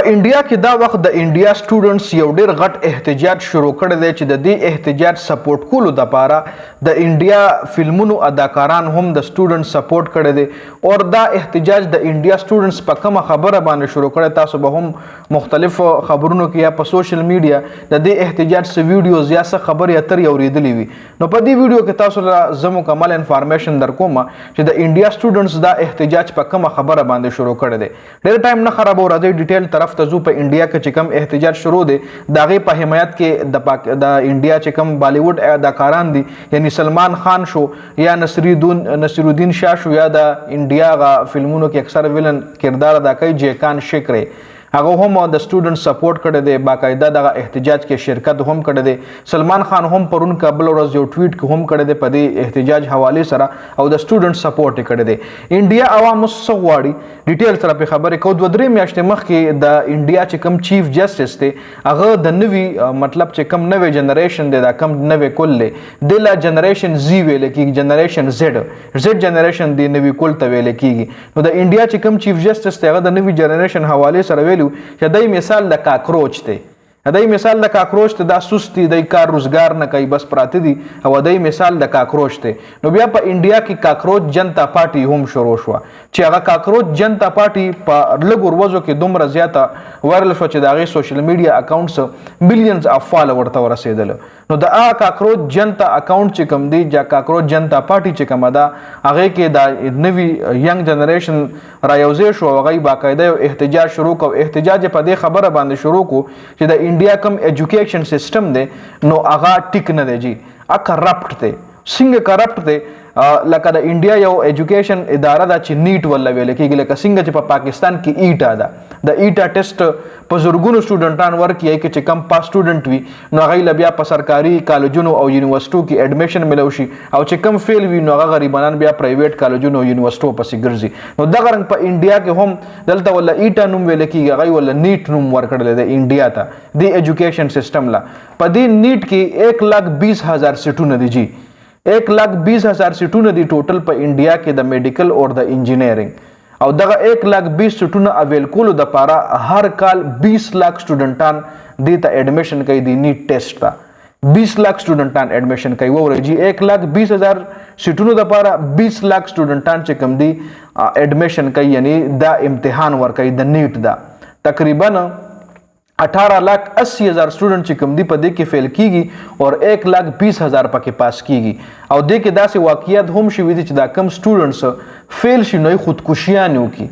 په انډیا کې دا وخت د انډیا سټوډنټس یو ډیر غټ احتجاج شروع کړی دی چې د دې احتجاج سپورټ کولو دپاره د انډیا فلمونو اداکاران هم د سټوډنټ سپورټ کړی دی او دا احتجاج د انډیا سټوډنټس په کومه خبره باندې شروع کړی تاسو به هم مختلف خبرونو کې یا په سوشل میډیا د دې احتجاج څه ویډیوز یا څه خبرې اترې اورېدلې وي نو په دې ویډیو کې تاسو ته زه مکمل انفارمیشن درکوم چې د انډیا سټوډنټس دا احتجاج په کومه خبره باندې شروع کړی دی ډېر ټایم نه خرابو راځئ ډیټیل طرف ته ځو په انډیا کې چې کوم احتجاج شروع دی د هغې په حمایت کې د انډیا چې کوم بالیوډ اداکاران دي یعنی سلمان خان شو یا نصیرالدین شاه شو یا د انډیا هغه فلمونو کې اکثر ویلن کردار ادا کوي جیکان شکرې هغه هم د سټوډنټ سپورټ کړی دی باقاعده دغه احتجاج کې شرکت هم کړی دی سلمان خان هم پرون کابل ورځ یو ټویټ هم کړی دی په دې احتجاج حوالې سره او د سټوډنټ سپورټ یې کړی دی انډیا عوام څه غواړي ډیټیل سره پرې خبرې کوو 2-3 میاشتې مخکې د انډیا چې کوم چیف جسټس دی هغه د نوي مطلب چې کوم نوی جنریشن دی دا کوم نوی کل دی د لا جنریشن زی ویل کېږي جنریشن زد جنریشن دی نوي کل ته ویل کېږي نو د انډیا چې کوم چیف جسټس دی هغه د نوي جنریشن حوالې سره ویلو چې دای مثال د کاکروچ دی دای مثال د کاکروچ ته دا سستی دای کار روزګار نه کوي بس پراته دي او دای مثال د کاکروچ دی نو بیا په انډیا کې کاکروچ جنتا پارټي هم شروع شو چې هغه کاکروچ جنتا پارټي په لږ ورځو کې دومره زیاته وایرل شو چې د هغې سوشل میډیا اکاونټس ملیونز اف فالوور ته ورسېدل نو د هغه کاکروچ جنتا اکاونټ چې کوم دی یا کاکروچ جنتا پارټي چې کومه ده هغې کې د نوي ینګ جنریشن رایوځای شو هغوی باقاعده یو احتجاج شروع کو احتجاج په دې خبره باندې شروع کو چې د انډیا کوم ایجوکیشن سیستم دی نو هغه ټیک نه دی جی کرپټ دی څنګه کرپټ دی لکه د انډیا یو ایجوکیشن اداره ده چې نیټ ولا ویل کېږي لکه څنګه چې په پاکستان کې ایټا ده د ایټا ټیسټ په زرګونو سټوډنټان ورکوي کې چې کم پاس سټوډنټ وي نو هغوی له بیا په سرکاري کالجونو او یونیورسټو کې اډمیشن ملو شي او چې کم فیل وي نو هغه غریبانان بیا پرایویټ کالجونو او یونیورسټو پسې ګرځي نو دغه رنګ په انډیا کې هم دلته ولا ایټا نوم ویل کېږي هغوی ولا نیټ نوم ورکړلی دی انډیا ته د ایجوکیشن سیسټم لا په دې نیټ کې 1,20,000 سیټونه دي جی 1,20,000 سیټونه دي ټوټل په انډیا کې د میډیکل او د انجینیرینګ او دغه 1,20,000 سیټونه اویل کولو دپاره هر کال 20 لاک سټوډنټان دې ته اډمیشن کوي د نیټ ټیسټ ته 20 لاک سټوډنټان اډمیشن کوي وورئ جی 1,20,000 سیټونو دپاره 20 لاک سټوډنټان چې کوم دي اډمیشن کوي یعنی دا امتحان ورکوي د نیټ دا تقریبا 18,80,000 سټوډنټ چې کوم دی په دې کې فیل کیږي او 1,20,000 پکې پاس کیږي او دې کې داسې واقعیت هم شوي دي چې دا کم سټوډنټس فیل شي نو یې خودکشیانې وکړي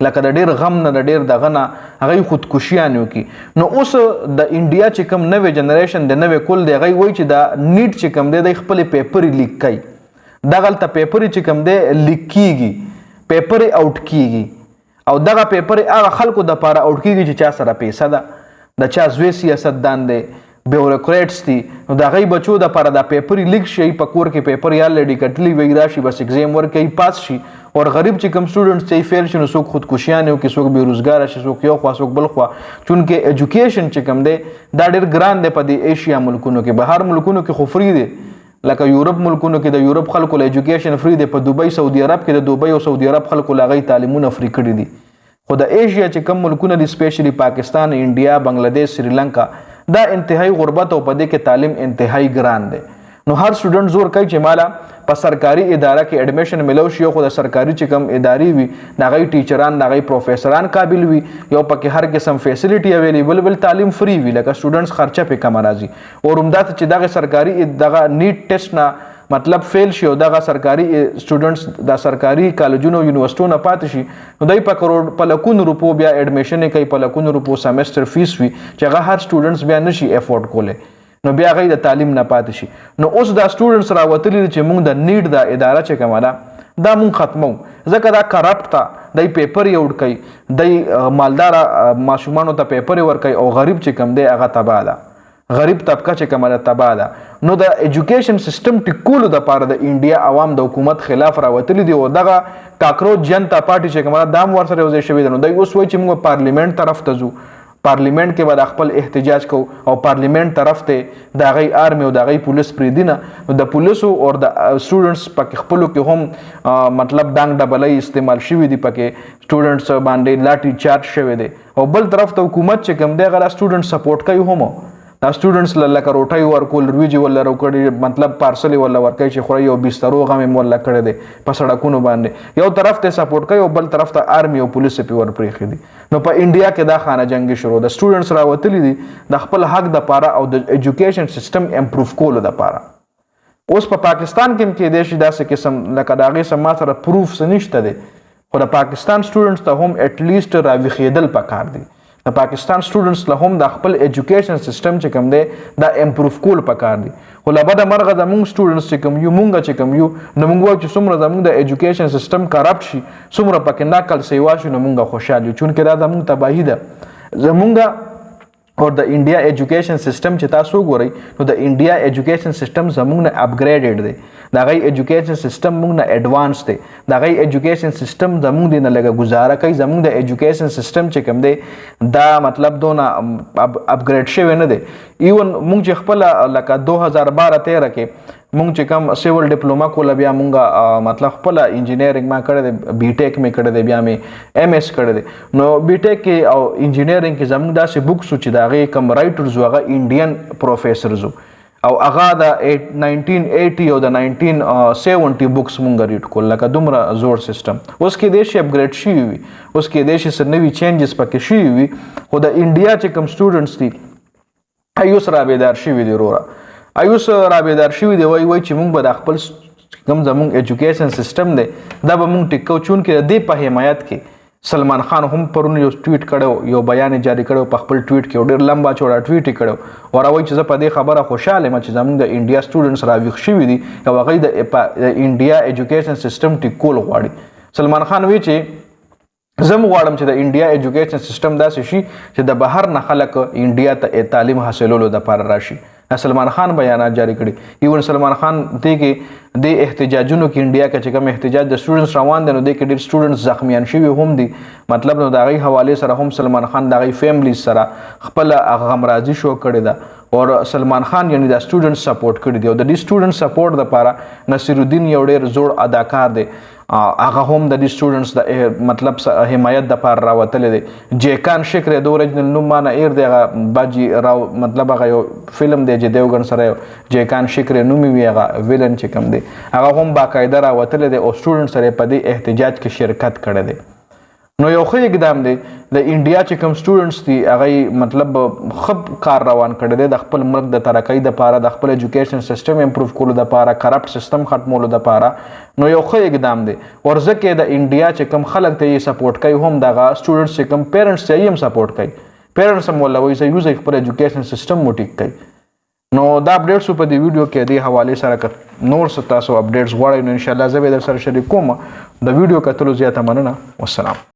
لکه د ډېر غم نه د ډېر دغه نه هغوی خودکشیانې وکړي نو اوس د انډیا چې کوم نوی جنریشن د نوی کل دی هغوی وایي چې دا نیټ چې کوم دی د خپلې پیپرې لیک کوي دغلته پیپرې چې کوم دی لیک کیږي پیپرې آوټ کیږي او دغه پیپرې هغه خلکو دپاره آوټ کیږي چې چا سره پیسه ده د چا زوی سیاستدان دی بیوروکریټس دي نو د هغوی بچو دپاره دا پیپرې لیک شي په کور کې پیپر یا لډي کټلي وي راشي بس اگزام ورکوي پاس شي او غریب چې کوم سټوډنټ چې فیل شي نو څوک خودکشیانې وکړي څوک بېروزګاره شي څوک یو خوا څوک بل خوا چونکې ایجوکیشن چې کوم دی دا ډېر ګران دی په دې ایشیا ملکونو کې بهر ملکونو کې خو فری دی لکه یورپ ملکونو کې د یورپ خلکو له ایجوکیشن فری دی په دوبۍ سعودي عرب کې د دوبۍ او سعودي عرب خلکو له هغوی تعلیمونه فری کړي دي خو د ایشیا چې کوم ملکونه دي سپیشلی پاکستان انډیا بنګلادیش سریلنکا دا انتهایی غربت او په دې کې تعلیم انتهایی ګران دی نو هر سټوډنټ زور کوي چې مالا په سرکاري اداره کې اډمیشن ملو شي خو د سرکاري چې کوم ادارې وي د هغوی ټیچران د هغوی پروفیسران قابل وي یو پکې هر قسم فیسیلیټي اویلیبل بل تعلیم فری وي لکه سټوډنټس خرچه پې کمه راځي او همدا ته چې دغه سرکاري دغه نیټ ټیسټ نه مطلب فیل شي او دغه سرکاري سټوډنټس د سرکاري کالجونو یونیورسټو نه پاتې شي نو دوی په لکونو روپو بیا اډمیشن کوي په لکونو روپو سیمسټر فیس وي چې هغه هر سټوډنټس بیا نشي افورډ کولی نو بیا هغوی د تعلیم نه پاتې شي نو اوس دا سټوډنټس راوتلي دي چې موږ د نیټ دا اداره چې کومه ده دا موږ ختمو ځکه دا کرپټ ته دی پیپرې اوډ کوي دی مالداره ماشومانو ته پیپرې ورکوي او غریب چې کوم دی هغه تباه ده غریب طبقه چې کومه ده تباه ده نو د ایجوکیشن سیستم ټیکولو دپاره د انډیا عوام د حکومت خلاف راوتلي دي او دغه کاکروچ جنتا پارټي چې کومه ده دا هم ورسره یوځای شوې ده نو دوی اوس وایي چې موږ پارلیمنټ طرف ته ځو پارلیمنت کې به خپل احتجاج کو او پارلیمنت طرف ته د غي آرمي او د غي پولیس پرې دینه د پولیسو او د سټوډنټس پکې خپلو کې هم مطلب ډنګ ډبلۍ استعمال شوي دي پکې سټوډنټس باندې لاټي چارج شوی دی او بل طرف ته حکومت چې کوم دی هغه سټوډنټ سپورټ کوي هم دا سټوډنټس لکه روټۍ ورکول رویجې ولا راکړي مطلب پارسل ولا ورکوي چې خوري او بسترو غم یې ولا کړی دی په سړکونو باندې یو طرف ته سپورټ کوي او بل طرف ته آرمي او پولیس په ور پرېښي دي نو په انډیا کې دا خانه جنگي شروع د سټوډنټس راوتلي دي د خپل حق د پاره او د ایجوکیشن سیستم امپروف کولو د پاره اوس په پاکستان کې کې د شي داسې قسم لکه داغه سم سره پروف نشته دي خو د پاکستان سټوډنټس ته هم اټ لیست راويخیدل پکار دي د پاکستان سټوډنټس له هم د خپل ایجوکیشن سیستم چې کوم دی دا امپروف کول پکار دي خو له بده مرغه زموږ سټوډنټس چې کوم یو مونږ چې کوم یو نو مونږ وایو چې څومره زموږ د ایجوکیشن سیستم کرپټ شي څومره پکې نقل سیوا شي نو مونږ خوشاله یو چونکې دا زموږ تباهي ده زموږ او د انډیا ایجوکیشن سیستم چې تاسو ګورئ نو د انډیا ایجوکیشن سیستم زموږ نه اپګریډډ دی دا غي ایجوکیشن سیستم موږ نه ایڈوانس دی دا غي ایجوکیشن سیستم زموږ دی نه لګه گزاره کوي زموږ د ایجوکیشن سیستم چې کوم دی دا مطلب دونه اپګریډ شوی نه دی ایون موږ چې خپل لکه 2012-13 کې مونږ چې کوم سیول ډیپلوما کوله بیا مونږه مطلب خپل انجینیرینګ ما کړی دی بی ټیک مې کړی دی بیا مې ایم ایس کړی دی نو بی ټیک کې او انجینیرینګ کې زموږ داسې بکس چې د هغې کوم رایټرز و هغه انډین پروفیسرز او هغه د 1980 او د 1970 بکس مونږ ریډ کول لکه دومره زوړ سیستم اوس کې دی شي اپګریډ شوي وي اوس کې دی شي سره نوي چینجز پکې شوي وي خو د انډیا چې کوم سټوډنټس دي ایوس رابیدار شوي دي وروره ایوس رابیدار شوي دی وای چې مونږ به د خپل کوم زمونږ ایجوکیشن سیستم دی دا به مونږ ټیکو چونکې د دې په حمایت کې سلمان خان هم پرون یو ټویټ کړو یو بیان جاری کړو په خپل ټویټ کې ډېر لمبا چوڑا ټویټ کړو او راوي چې زه په دې خبره خوشاله یم چې زمونږ د انډیا سټوډنټس راويخ شوي دي او هغه د انډیا ایجوکیشن سیستم ټیکول غواړي سلمان خان وی چې زم غواړم چې د انډیا ایجوکیشن سیستم داسې شي چې د بهر نه خلک انډیا ته تعلیم حاصلولو لپاره راشي سلمان خان بیانات جاری کړي ایون سلمان خان دې کې د احتجاجونو کې انډیا کې چې کوم احتجاج د سټوډنټس روان دي نو د کې ډېر سټوډنټس زخمیان شوي هم دي مطلب نو د هغې حوالې سره هم سلمان خان د هغې فیملیز سره خپله غمرازي شو کړې ده او سلمان خان یعنی د سټوډنټس سپورټ کړي دي او د دې سټوډنټ سپورټ دپاره نصیر الدین یو ډېر زوړ اداکار دی هغه هم د دې سټوډنټس د مطلب حمایت دپاره راوتلی دی جیکان شکر د اوریجنل نوم ما نه ایر دی هغه باجي راو مطلب هغه یو فلم دی چې دیوګن سره جیکان شکر نومي وي هغه ویلن چې کوم دی هغه هم باقاعده راوتلی دی او سټوډنټ سره په دې احتجاج کې شرکت کړی دی نو یو ښه اقدام دی د انډیا چې کوم سټوډنټس دي هغه مطلب ښه کار روان کړی دی د خپل ملک د ترقۍ دپاره د خپل ایجوکیشن سیستم امپروف کولو دپاره کرپټ سیستم ختمولو دپاره نو یو ښه اقدام دی اور ځکه د انډیا چې کوم خلک ته یې سپورټ کوي هم دغه سټوډنټس چې کوم پیرنټس ته یې هم سپورټ کوي پیرنټس هم ولا وایي چې یوز خپل ایجوکیشن سیستم مو ټیک کوي نو دا اپډیټس په دې ویډیو کې د حوالې سره نور څه تاسو اپډیټس غواړئ نو ان شاء الله زه به در سره شریک کوم د ویډیو کتلو زیاته مننه والسلام